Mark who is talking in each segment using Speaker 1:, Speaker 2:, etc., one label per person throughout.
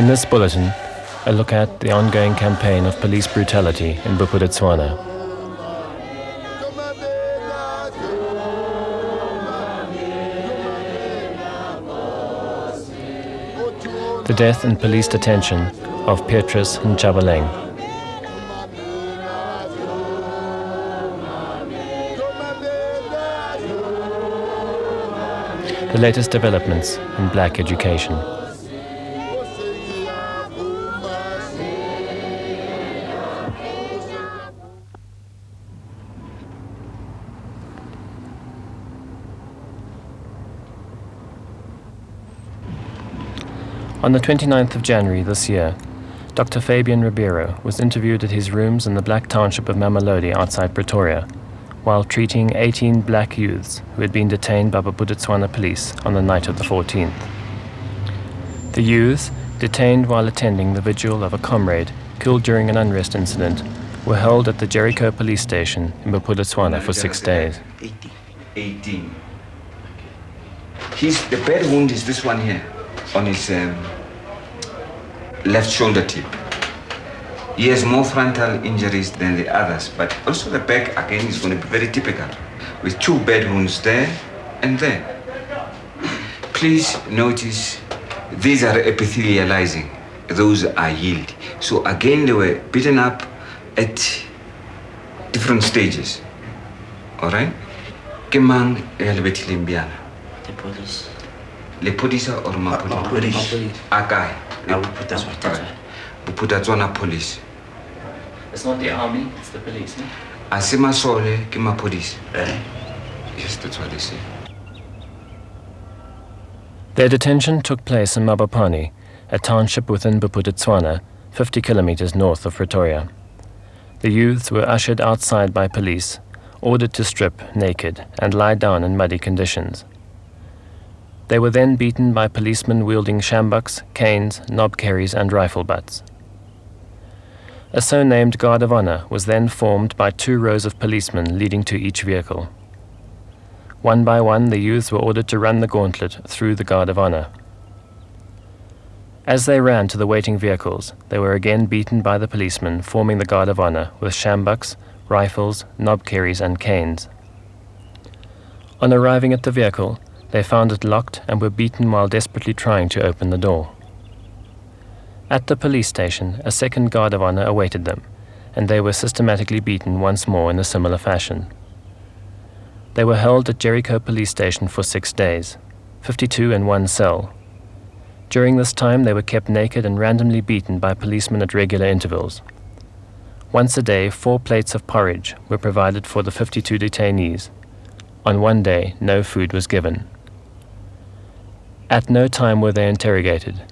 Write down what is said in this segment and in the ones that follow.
Speaker 1: this bulletin, a look at the ongoing campaign of police brutality in Bophuthatswana. The death and police detention of Petrus Nchabaleng. The latest developments in black education. On the 29th of January this year, Dr. Fabian Ribiero was interviewed at his rooms in the black township of Molobe outside Pretoria, while treating 18 black youths who had been detained by Bophuthatswana police on the night of the 14th. The youths, detained while attending the vigil of a comrade killed during an unrest incident, were held at the Jericho police station in Bophuthatswana for 6 days.
Speaker 2: 18. The bad wound is this one here, on his left shoulder tip. He has more frontal injuries than the others, but also the back again is going to be very typical, with 2 bad wounds there and there. Please notice these are epithelializing, those are healed. So again, they were beaten up at different stages. All right? Kemang elbetilимbiana.
Speaker 3: The police.
Speaker 2: Le police or ma police? Akai. Bophuthatswana police.
Speaker 3: It's not the army, it's the police, no?
Speaker 2: Asema sole ke ma police. Yes, that's what they say.
Speaker 1: Their detention took place in Mabopane, a township within Bophuthatswana, 50 kilometers north of Pretoria. The youths were ushered outside by police, ordered to strip naked and lie down in muddy conditions. They were then beaten by policemen wielding sjambuks, canes, knob carries and rifle butts. A so-named Guard of Honor was then formed by 2 rows of policemen leading to each vehicle. One by one, the youths were ordered to run the gauntlet through the Guard of Honor. As they ran to the waiting vehicles, they were again beaten by the policemen forming the Guard of Honor with sjambuks, rifles, knob carries and canes. On arriving at the vehicle, they found it locked and were beaten while desperately trying to open the door. At the police station, a second Guard of Honor awaited them, and they were systematically beaten once more in a similar fashion. They were held at Jericho police station for 6 days, 52 in one cell. During this time, they were kept naked and randomly beaten by policemen at regular intervals. Once a day, 4 plates of porridge were provided for the 52 detainees. On one day, no food was given. At no time were they interrogated,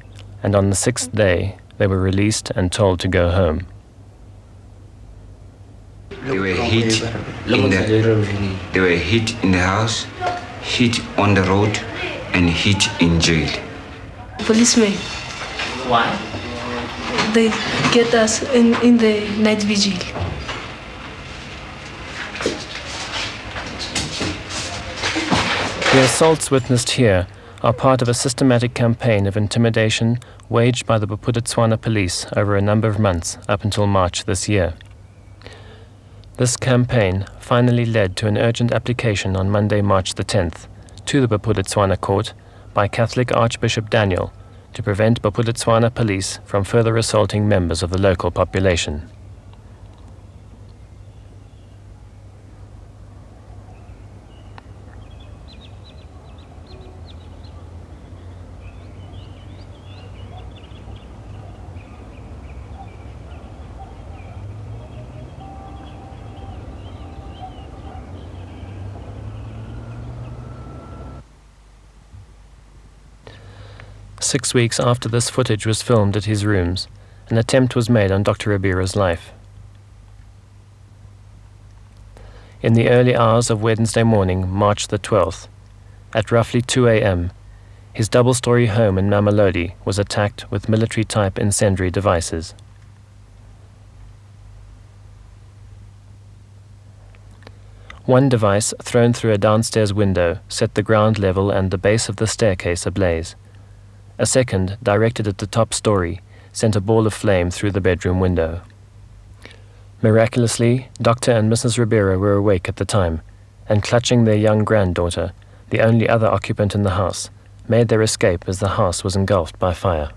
Speaker 1: and on the 6th day, they were released and told to go home.
Speaker 2: They were hit in the house, hit on the road, and hit in jail.
Speaker 4: Policemen.
Speaker 3: Why?
Speaker 4: They get us in the night vigil.
Speaker 1: The assaults witnessed here are part of a systematic campaign of intimidation waged by the Bophuthatswana police over a number of months up until March this year. This campaign finally led to an urgent application on Monday, March the 10th, to the Bophuthatswana court by Catholic Archbishop Daniel to prevent Bophuthatswana police from further assaulting members of the local population. Six weeks after this footage was filmed at his rooms, an attempt was made on Dr. Ribiero's life. In the early hours of Wednesday morning, March the 12th, at roughly 2 a.m., his double-story home in Molobe was attacked with military-type incendiary devices. One device, thrown through a downstairs window, set the ground level and the base of the staircase ablaze. A second, directed at the top story, sent a ball of flame through the bedroom window. Miraculously, Dr. and Mrs. Ribiero were awake at the time, and clutching their young granddaughter, the only other occupant in the house, made their escape as the house was engulfed by fire.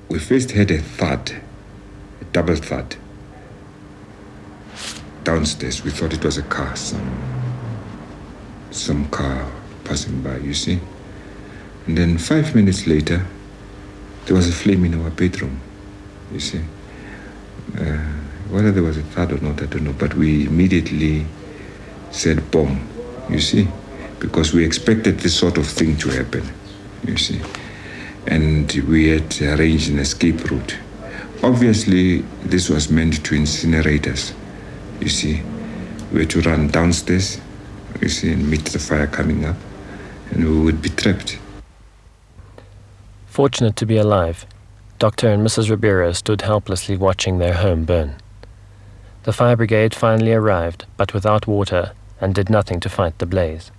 Speaker 2: We first had a thud, a double thud. Downstairs, we thought it was a car, some car passing by, you see. And then 5 minutes later, there was a flame in our bedroom, you see. Whether there was a thud or not, I don't know, but we immediately said bomb, you see, because we expected this sort of thing to happen, you see. And we had arranged an escape route. Obviously, this was meant to incinerate us, you see. We had to run downstairs, you see, and meet the fire coming up, and we would be trapped.
Speaker 1: Fortunate to be alive, Dr. and Mrs. Ribiero stood helplessly watching their home burn. The fire brigade finally arrived, but without water, and did nothing to fight the blaze.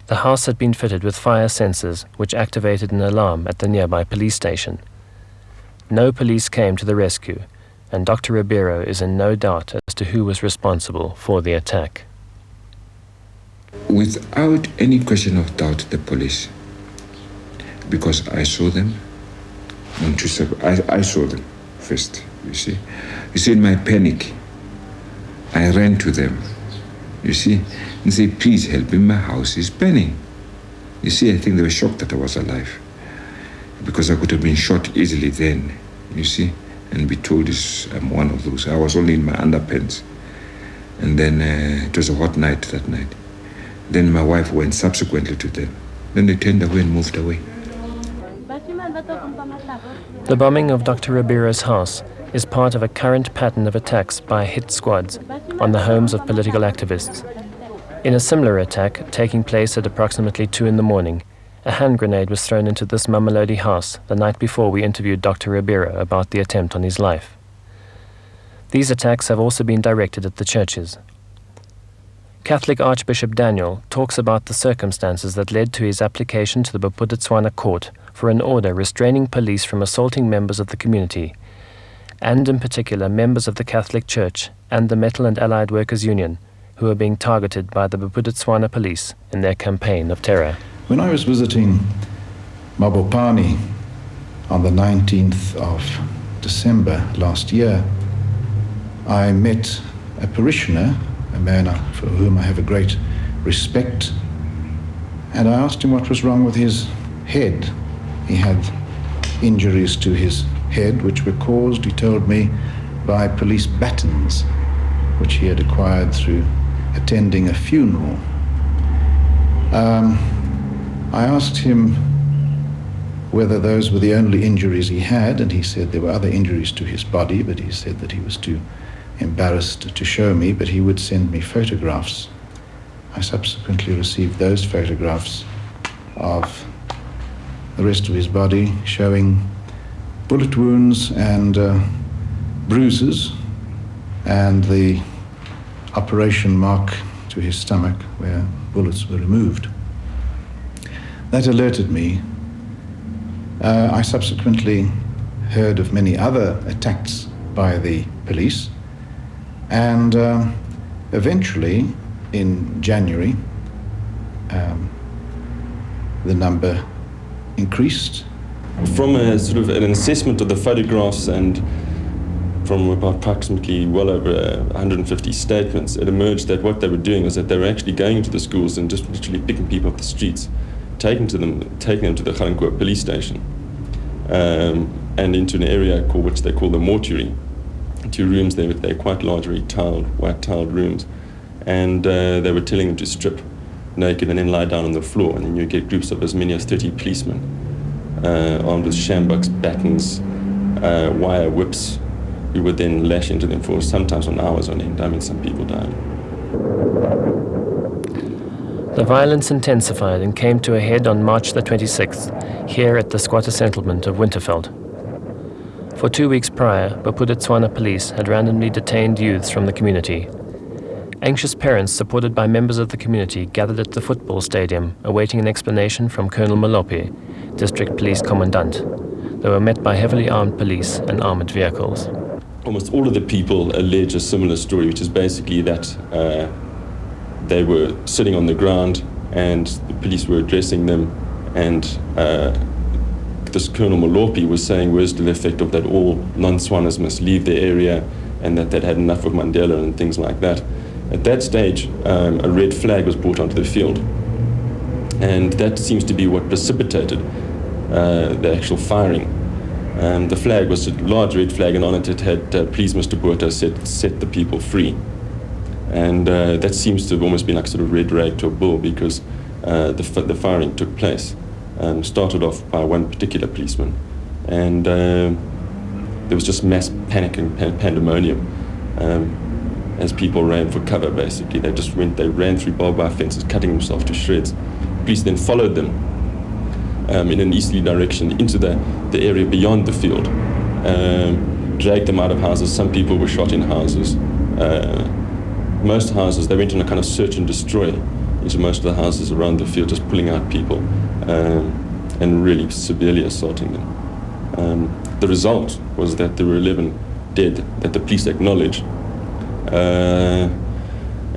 Speaker 1: The house had been fitted with fire sensors which activated an alarm at the nearby police station. No police came to the rescue, and Dr. Ribiero is in no doubt as to who was responsible for the attack.
Speaker 2: Without any question of doubt, the police. Because I saw them. I saw them first, you see. You see, in my panic, I ran to them, you see, and said, please help me, my house is burning. You see, I think they were shocked that I was alive, because I could have been shot easily then, you see, and be told I'm one of those. I was only in my underpants. And then it was a hot night that night. Then my wife went subsequently to them. Then they turned away and moved away.
Speaker 1: The bombing of Dr. Ribiero's house is part of a current pattern of attacks by hit squads on the homes of political activists. In a similar attack, taking place at approximately 2 a.m, a hand grenade was thrown into this Mamelodi house the night before we interviewed Dr. Ribiero about the attempt on his life. These attacks have also been directed at the churches. Catholic Archbishop Daniel talks about the circumstances that led to his application to the Bophuthatswana court for an order restraining police from assaulting members of the community, and in particular members of the Catholic Church and the Metal and Allied Workers Union, who are being targeted by the Bophuthatswana police in their campaign of terror.
Speaker 5: When I was visiting Mabopane on the 19th of December last year, I met a parishioner, a man for whom I have a great respect, and I asked him what was wrong with his head. He had injuries to his head which were caused, he told me, by police batons which he had acquired through attending a funeral. I asked him whether those were the only injuries he had, and he said there were other injuries to his body, but he said that he was too embarrassed to show me, but he would send me photographs. I subsequently received those photographs of the rest of his body, showing bullet wounds and bruises, and the operation mark to his stomach where bullets were removed. That alerted me. I subsequently heard of many other attacks by the police, and eventually in January the number increased.
Speaker 6: From a sort of an assessment of the photographs and from about approximately well over 150 statements, it emerged that what they were doing was that they were actually going into the schools and just literally picking people off the streets, taking them to the Galankoa police station, and into an area which they call the mortuary. 2 rooms there, they're quite large, very white tiled rooms, and they were telling them to strip naked and then lie down on the floor, and then you get groups of as many as 30 policemen armed with shambucks, batons, wire whips, who would then lash into them for sometimes on hours on end. I mean, some people died.
Speaker 1: The violence intensified and came to a head on March the 26th, here at the squatter settlement of Winterveld. For 2 weeks prior, Bophuthatswana police had randomly detained youths from the community. Anxious parents, supported by members of the community, gathered at the football stadium, awaiting an explanation from Colonel Molobe, District Police Commandant. They were met by heavily armed police and armoured vehicles.
Speaker 6: Almost all of the people allege a similar story, which is basically that they were sitting on the ground and the police were addressing them, and this Colonel Molobe was saying words to the effect of that all non-Tswanas must leave the area and that they'd had enough of Mandela and things like that. At that stage, a red flag was brought onto the field, and that seems to be what precipitated the actual firing. The flag was a large red flag, and on it had "Please, Mr. Botha, set the people free." And that seems to have almost been like sort of red rag to a bull, because the firing took place. Started off by one particular policeman, and there was just mass panic and pandemonium as people ran for cover. Basically, they ran through barbed wire fences, cutting themselves to shreds. Police then followed them in an easterly direction into the area beyond the field, dragged them out of houses. Some people were shot in houses. Most houses, they went on a kind of search and destroy into most of the houses around the field, just pulling out people and really severely assaulting them. The result was that there were 11 dead that the police acknowledged.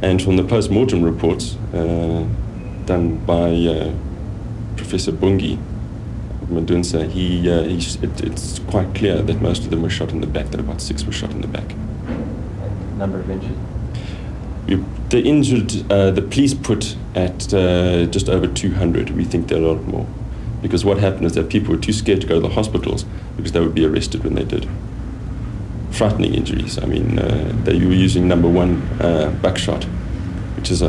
Speaker 6: And from the post-mortem reports done by Professor Bungi Madunsa, it's quite clear that most of them were shot in the back, that about 6 were shot in the back.
Speaker 1: Number of injured?
Speaker 6: The injured, the police put at just over 200. We think there are a lot more. Because what happened is that people were too scared to go to the hospitals because they would be arrested when they did. Frightening injuries. I mean, they were using number 1 buckshot, which is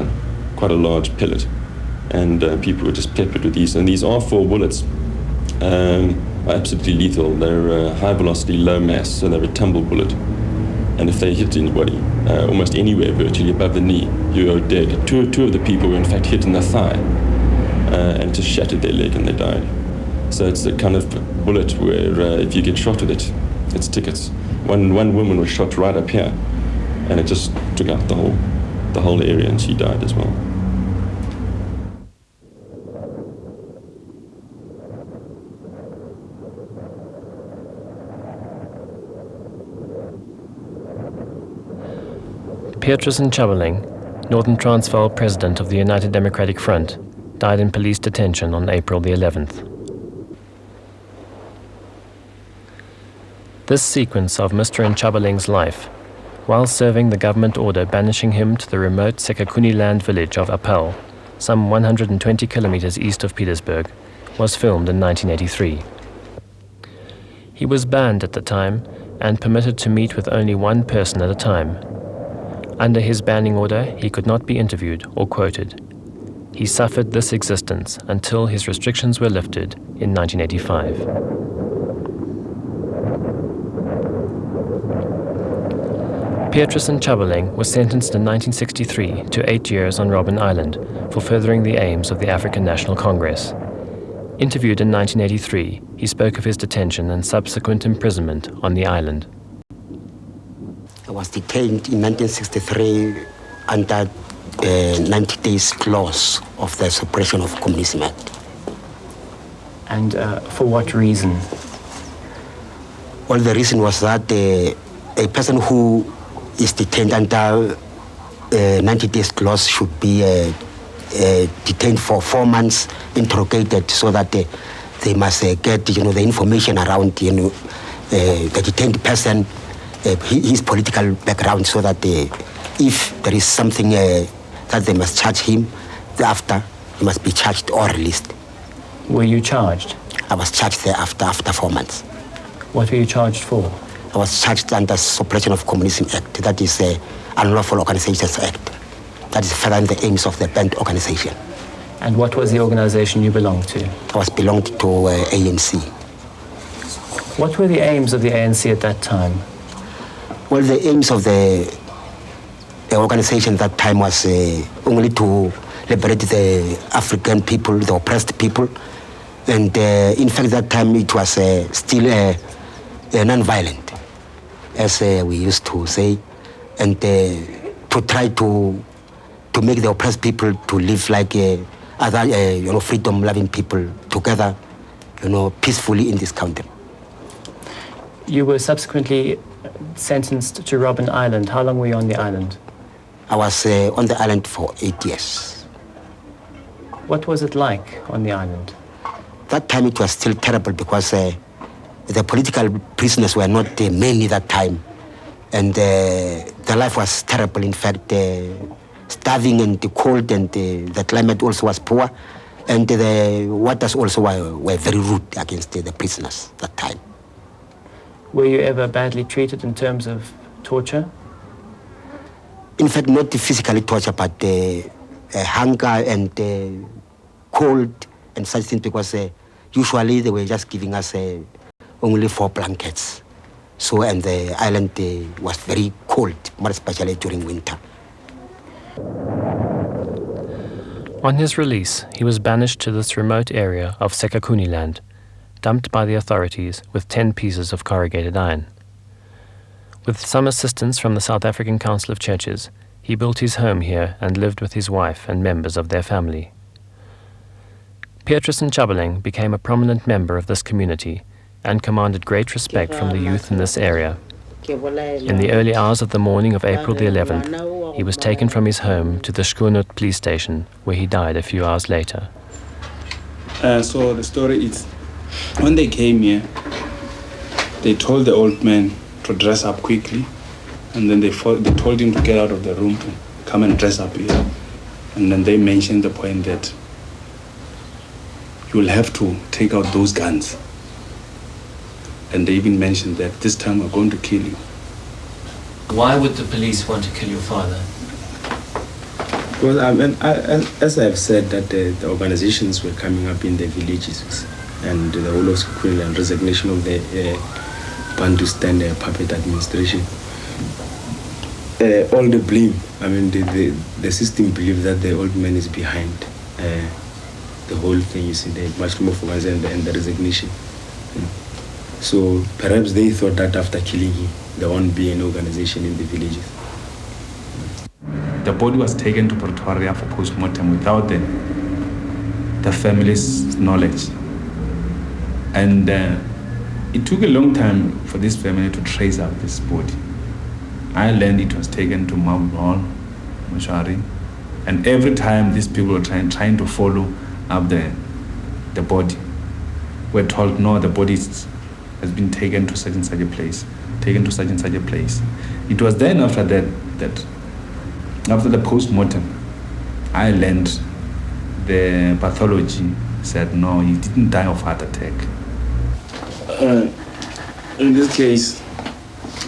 Speaker 6: quite a large pellet. And people were just peppered with these. And these R4 bullets are absolutely lethal. They're high velocity, low mass, so they're a tumble bullet. And if they hit anybody, almost anywhere virtually above the knee, you are dead. Two of the people were in fact hit in the thigh and just shattered their leg and they died. So it's the kind of bullet where if you get shot with it, it's tickets. One woman was shot right up here, and it just took out the whole area, and she died as well.
Speaker 1: Petrus Nchabaleng, Northern Transvaal President of the United Democratic Front, died in police detention on April the 11th. This sequence of Mr. Nchabeleng's life, while serving the government order banishing him to the remote Sekakuni land village of Appel, some 120 kilometers east of Petersburg, was filmed in 1983. He was banned at the time and permitted to meet with only one person at a time. Under his banning order, he could not be interviewed or quoted. He suffered this existence until his restrictions were lifted in 1985. Petrus Nchabaleng was sentenced in 1963 to 8 years on Robben Island for furthering the aims of the African National Congress. Interviewed in 1983, he spoke of his detention and subsequent imprisonment on the island.
Speaker 7: I was detained in 1963 under the 90 days clause of the Suppression of Communism Act.
Speaker 3: And for what reason?
Speaker 7: Well, the reason was that a person who is detained under 90 days clause should be detained for 4 months, interrogated, so that they must get the information around the detained person, his political background, so that if there is something that they must charge him, thereafter he must be charged or released.
Speaker 3: Were you charged?
Speaker 7: I was charged thereafter after 4 months.
Speaker 3: What were you charged for?
Speaker 7: I was charged under Suppression of Communism Act, that is the Unlawful Organizations Act. That is furthering the aims of the banned organization.
Speaker 3: And what was the organization you belonged to?
Speaker 7: I was belonged to ANC.
Speaker 3: What were the aims of the ANC at that time?
Speaker 7: Well, the aims of the organization at that time was only to liberate the African people, the oppressed people. And in fact, that time it was still non-violent, as we used to say, and to to try to make the oppressed people to live like other freedom-loving people together, peacefully in this country.
Speaker 3: You were subsequently sentenced to Robben Island. How long were you on the island?
Speaker 7: I was on the island for 8 years.
Speaker 3: What was it like on the island?
Speaker 7: That time it was still terrible because the political prisoners were not many that time. And the life was terrible. In fact, starving and the cold, and the climate also was poor. And the waters also were very rude against the prisoners that time.
Speaker 3: Were you ever badly treated in terms of torture?
Speaker 7: In fact, not physically torture, but hunger and cold and such things, because usually they were just giving us only 4 blankets. So, and the island was very cold, more especially during winter.
Speaker 1: On his release, he was banished to this remote area of Sekakuni land, dumped by the authorities with 10 pieces of corrugated iron. With some assistance from the South African Council of Churches, he built his home here and lived with his wife and members of their family. Petrus Nchabaleng became a prominent member of this community and commanded great respect from the youth in this area. In the early hours of the morning of April the 11th, he was taken from his home to the Schoonoot police station, where he died a few hours later.
Speaker 8: So the story is, when they came here, they told the old man to dress up quickly, and then they told him to get out of the room to come and dress up here. And then they mentioned the point that you will have to take out those guns. And they even mentioned that this time we're going to kill you.
Speaker 3: Why would the police want to kill your father?
Speaker 8: Well, as I've said, that the organizations were coming up in the villages, and the whole of Sekakuni and resignation of the Bantustan puppet administration. All the blame, the system believes that the old man is behind the whole thing, you see, the mushroom of and the resignation. So perhaps they thought that after killing him, there won't be an organization in the villages.
Speaker 9: The body was taken to Pretoria for post-mortem without the family's knowledge. And it took a long time for this family to trace up this body. I learned it was taken to Mbalo, Mojaji, and every time these people were trying to follow up the body, we're told, no, the body has been taken to such and such a place, It was then after that after the post-mortem, I learned the pathology said, no, he didn't die of heart attack.
Speaker 8: In this case,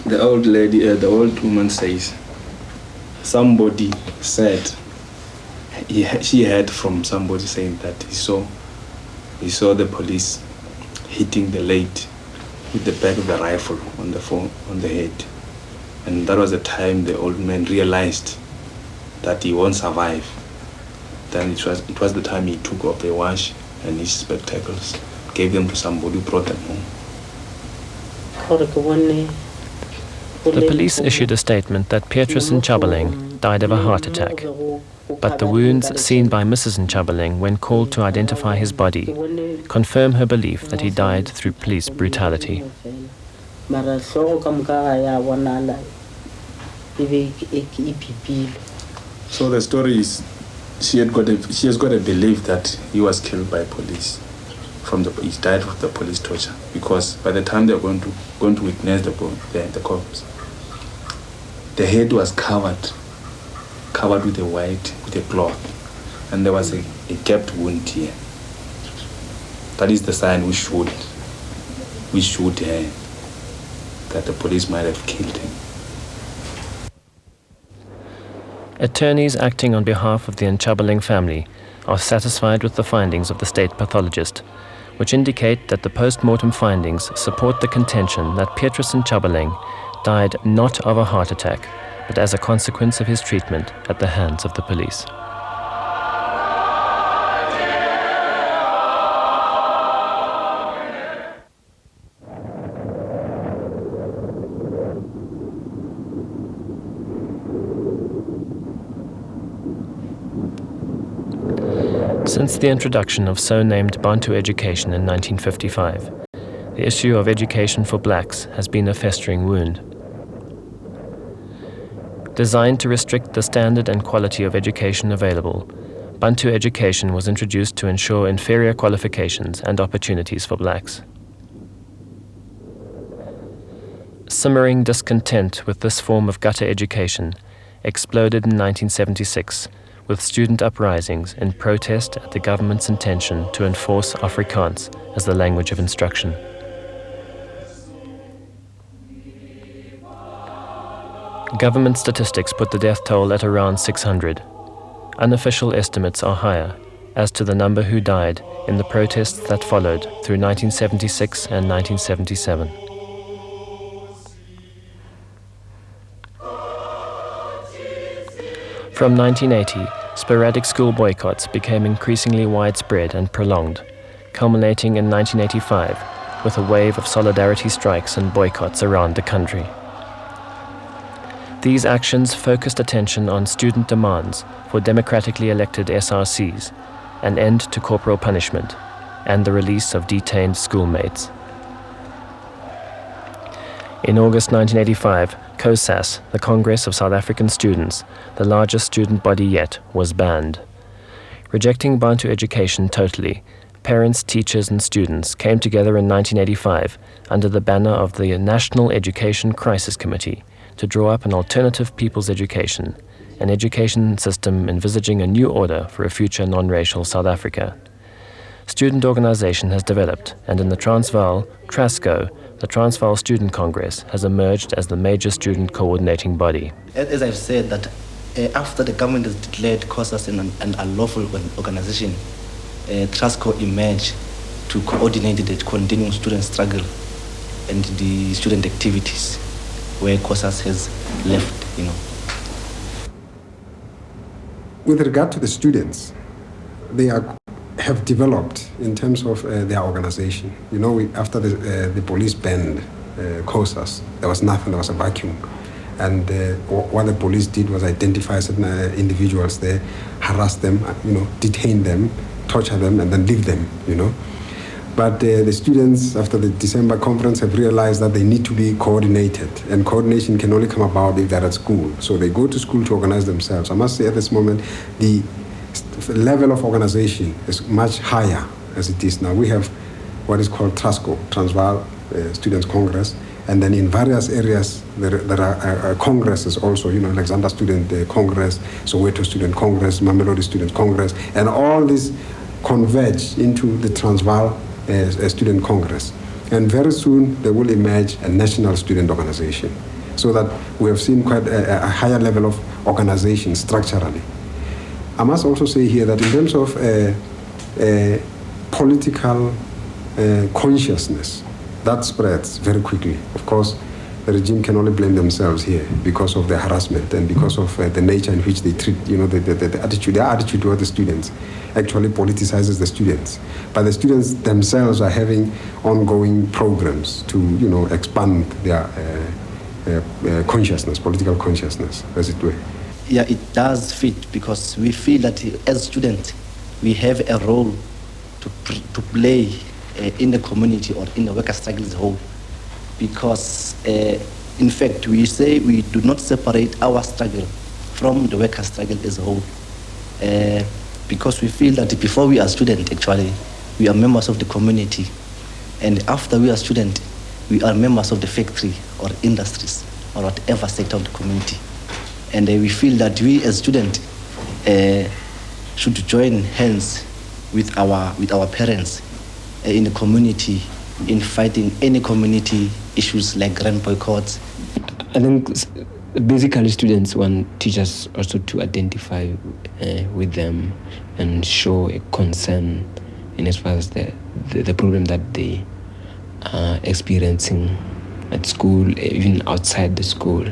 Speaker 8: the old woman says, somebody said, she heard from somebody saying that he saw the police hitting the lady with the back of the rifle on the head. And that was the time the old man realized that he won't survive. Then it was the time he took off the watch and his spectacles, gave them to somebody who brought them home.
Speaker 1: The police issued a statement that Petrus Nchabaleng died of a heart attack, but the wounds seen by Mrs. Nchabeleng when called to identify his body confirm her belief that he died through police brutality.
Speaker 8: So the story is, she has got a belief that he was killed by police. He died of the police torture, because by the time they were going to witness the corpse, the head was covered with a cloth, and there was a gapped wound here. That is the sign we showed that the police might have killed him.
Speaker 1: Attorneys acting on behalf of the Nchabeleng family are satisfied with the findings of the state pathologist, which indicate that the post-mortem findings support the contention that Petrus Nchabaleng died not of a heart attack, but as a consequence of his treatment at the hands of the police. Since the introduction of so-named Bantu education in 1955, the issue of education for blacks has been a festering wound. Designed to restrict the standard and quality of education available, Bantu education was introduced to ensure inferior qualifications and opportunities for blacks. Simmering discontent with this form of gutter education exploded in 1976 with student uprisings in protest at the government's intention to enforce Afrikaans as the language of instruction. Government statistics put the death toll at around 600. Unofficial estimates are higher as to the number who died in the protests that followed through 1976 and 1977. From 1980, sporadic school boycotts became increasingly widespread and prolonged, culminating in 1985 with a wave of solidarity strikes and boycotts around the country. These actions focused attention on student demands for democratically elected SRCs, an end to corporal punishment, and the release of detained schoolmates. In August 1985, COSAS, the Congress of South African Students, the largest student body yet, was banned. Rejecting Bantu education totally, parents, teachers and students came together in 1985 under the banner of the National Education Crisis Committee to draw up an alternative people's education, an education system envisaging a new order for a future non-racial South Africa. Student organization has developed, and in the Transvaal, TRASCO, the Transvaal Student Congress, has emerged as the major student coordinating body.
Speaker 10: As I've said, that after the government has declared COSAS an unlawful organization, TRASCO emerged to coordinate the continuing student struggle and the student activities where COSAS has left,
Speaker 11: With regard to the students, they have developed in terms of their organization. After the police banned COSAS, there was nothing, there was a vacuum. And what the police did was identify certain individuals there, harass them, detain them, torture them, and then leave them, But the students, after the December conference, have realized that they need to be coordinated, and coordination can only come about if they're at school. So they go to school to organize themselves. I must say at this moment, the level of organization is much higher as it is now. We have what is called TRASCO, Transvaal Students Congress, and then in various areas there are congresses also, Alexander Student Congress, Soweto Student Congress, Molobe Student Congress, and all these converge into the Transvaal Student Congress. And very soon there will emerge a national student organization, so that we have seen quite a higher level of organization structurally. I must also say here that in terms of political consciousness, that spreads very quickly. Of course, the regime can only blame themselves here because of the harassment and because of the nature in which they treat, the attitude. Their attitude toward the students actually politicizes the students. But the students themselves are having ongoing programs to, expand their consciousness, political consciousness, as it were.
Speaker 10: Yeah, it does fit, because we feel that as students, we have a role to play in the community or in the worker struggle as a whole. Because, in fact, we say we do not separate our struggle from the worker struggle as a whole. Because we feel that before we are students, actually, we are members of the community. And after we are students, we are members of the factory or industries or whatever sector of the community. And we feel that we as students should join hands with our parents in the community in fighting any community issues like grand boycotts.
Speaker 12: I think basically students want teachers also to identify with them and show a concern in as far as the problem that they are experiencing at school, even outside the school.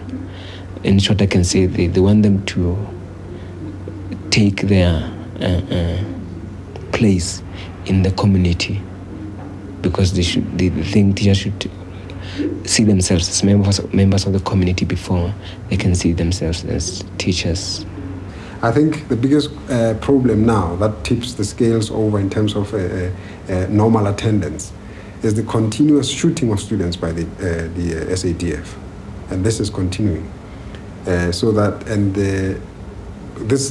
Speaker 12: In short, I can say they want them to take their place in the community, because they think teachers should see themselves as members of the community before they can see themselves as teachers.
Speaker 11: I think the biggest problem now that tips the scales over in terms of normal attendance is the continuous shooting of students by the SADF, and this is continuing. This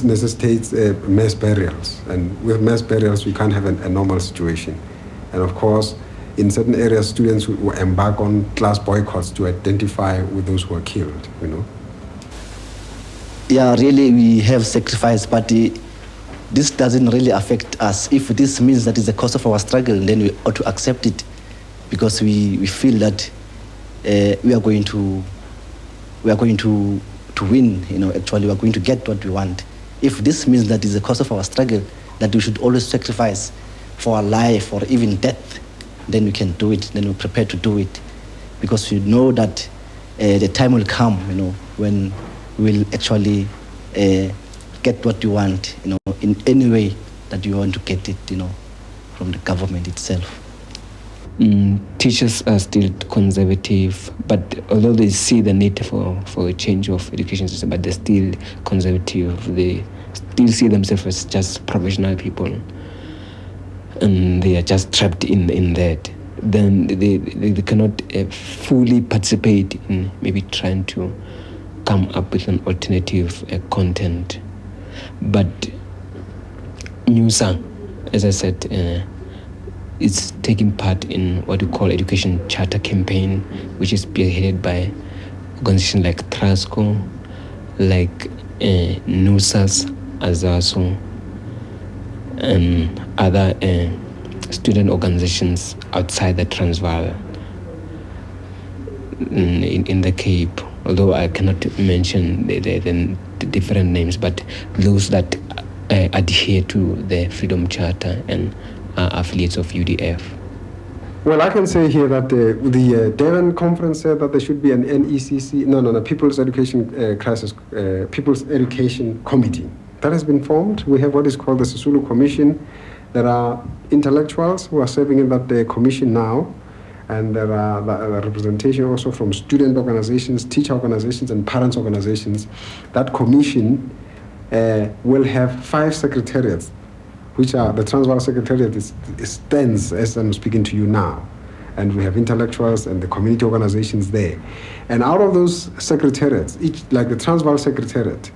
Speaker 11: necessitates mass burials, and with mass burials we can't have a normal situation. And of course, in certain areas, students will embark on class boycotts to identify with those who are killed, you know.
Speaker 10: Yeah, really we have sacrifice, but this doesn't really affect us. If this means that is the cause of our struggle, then we ought to accept it, because we feel that we are going to win. You know, actually, we are going to get what we want. If this means that is the cause of our struggle, that we should always sacrifice for our life or even death, then we can do it. Then we're prepared to do it, because we know that the time will come, you know, when we'll actually get what we want, you know, in any way that you want to get it, you know, from the government itself.
Speaker 12: Teachers are still conservative, but although they see the need for a change of education system, but they're still conservative. They still see themselves as just professional people, and they are just trapped in that. Then they cannot fully participate in maybe trying to come up with an alternative content. But Newsreel, as I said, it's taking part in what we call Education Charter Campaign, which is spearheaded by organizations like TRASCO, like Newsreel, as also, and other student organizations outside the Transvaal in the Cape. Although I cannot mention the different names, but those that adhere to the Freedom Charter and are affiliates of UDF.
Speaker 11: Well, I can say here that the Devon conference said that there should be an NECC, People's Education People's Education Committee. That has been formed. We have what is called the Sisulu Commission. There are intellectuals who are serving in that commission now, and there are the representation also from student organizations, teacher organizations, and parents organizations. That commission will have 5 secretariats, which are the Transvaal Secretariat stands as I'm speaking to you now. And we have intellectuals and the community organizations there. And out of those secretariats, each, like the Transvaal Secretariat,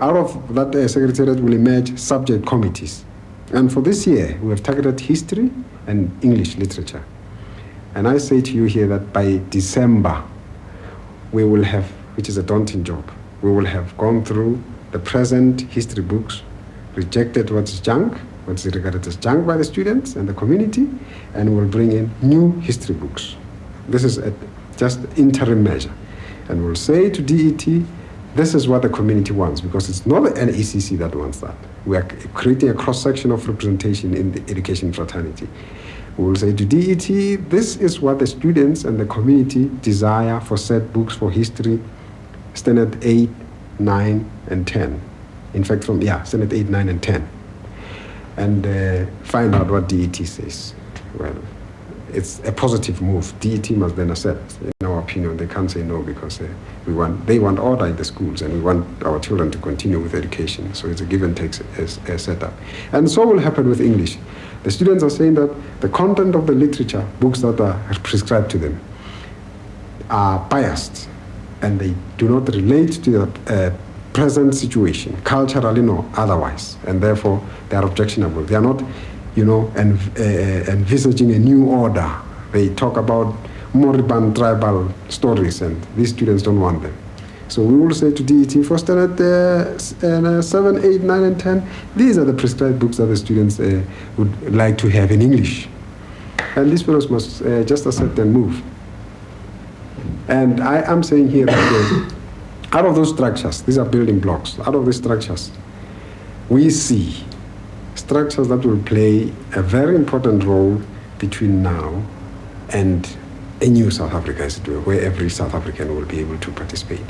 Speaker 11: out of that secretariat will emerge subject committees. And for this year, we have targeted history and English literature. And I say to you here that by December, we will have, which is a daunting job, we will have gone through the present history books, rejected what's junk, what's regarded as junk by the students and the community, and we'll bring in new history books. This is just interim measure. And we'll say to DET, this is what the community wants, because it's not the NECC that wants that. We are creating a cross-section of representation in the education fraternity. We will say to DET, this is what the students and the community desire for said books for history, standard 8, 9, and 10. In fact, standard 8, 9, and 10. And find out what DET says. Well, it's a positive move. DET must then accept, in our opinion. They can't say no, because they want order in the schools, and we want our children to continue with education. So it's a give and take setup. And so will happen with English. The students are saying that the content of the literature, books that are prescribed to them, are biased, and they do not relate to the present situation, culturally nor otherwise, and therefore they are objectionable. They are not, envisaging a new order. They talk about moribund tribal stories, and these students don't want them. So we will say to DET, for standard 7, 8, 9, and 10, these are the prescribed books that the students would like to have in English. And these fellows must just accept and move. And I am saying here that out of those structures, these are building blocks, out of these structures, we see structures that will play a very important role between now and a new South Africa, as it were, where every South African will be able to participate.